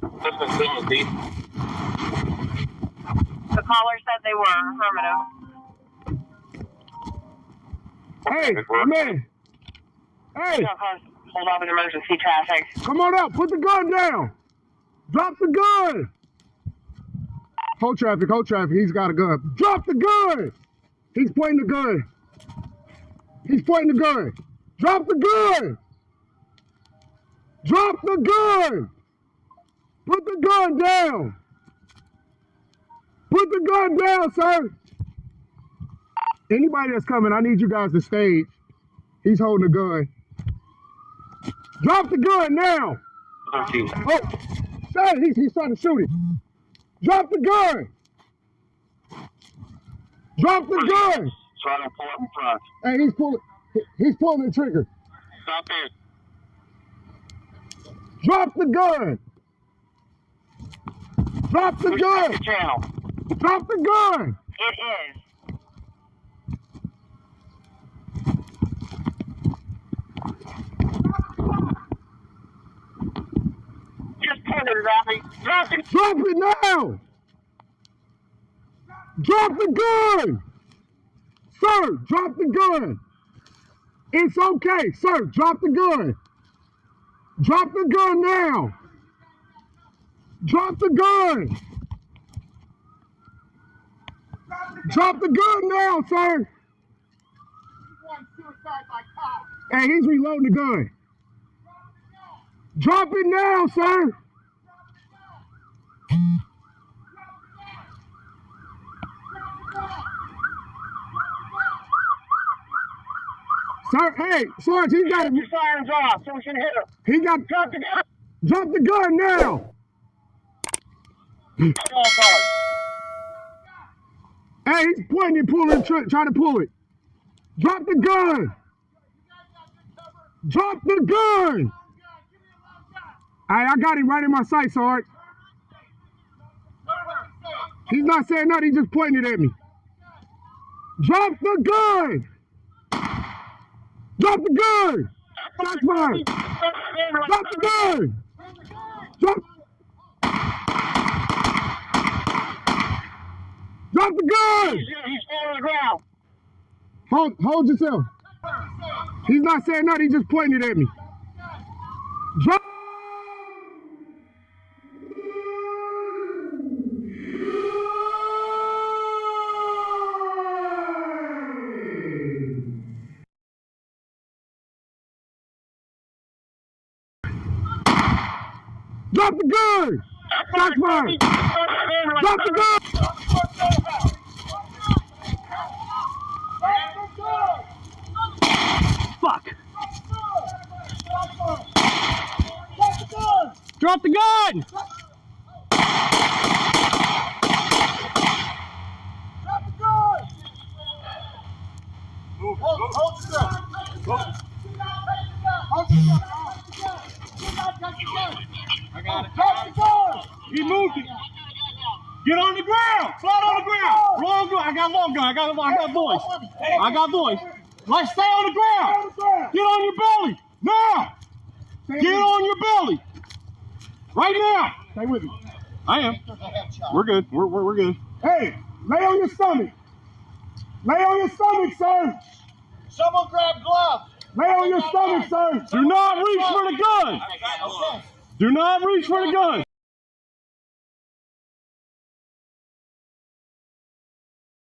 The caller said they were. Affirmative. Hey, man. Hey. Hold off in emergency traffic. Come on up. Put the gun down. Drop the gun. Hold traffic. He's got a gun. Drop the gun. He's pointing the gun. Drop the gun. Drop the gun. Put the gun down. Put the gun down, sir. Anybody that's coming, I need you guys to stage. He's holding the gun. Drop the gun now. Oh, sir, he's trying to shoot it. Drop the gun. Drop the gun. Trying to pull up in front. Hey, he's pulling the trigger. Stop there. Drop the gun. Drop the gun. The channel. Drop the gun. It is. Just pointed it at me. Drop it. Drop it now. Drop the gun. Sir, drop the gun. It's okay, sir. Drop the gun. Drop the gun now. Drop the gun. Drop the gun now, sir. Hey, he's reloading the gun. Drop it now, sir. Sir, hey, Sarge, he got it. Your firearms off, so we should hit him. He got. Drop the gun. Drop the gun now. Hey, he's pointing and pulling, trying to pull it. Drop the gun. Drop the gun. I got him right in my sight, Sarge. He's not saying nothing, he's just pointing it at me. Drop the gun. Drop the gun. That's fine. Drop the gun. Drop. Drop the gun. He's falling on the ground. Hold yourself. He's not saying nothing, he's just pointing it at me. Drop. Drop the gun! That's fine! Drop the gun! Fuck! Drop the gun! I got it. He moved it. Get on the ground. Flat on the ground. Long gun. I got long gun. I got voice. I got voice. Let's stay on the ground. Get on your belly. Now. Get on your belly. Right now. Stay with me. I am. We're good. We're good. Hey, lay on your stomach. Lay on your stomach, sir. Someone grab gloves. Lay on your stomach, sir. Do not reach for the gun. Do not reach for the gun.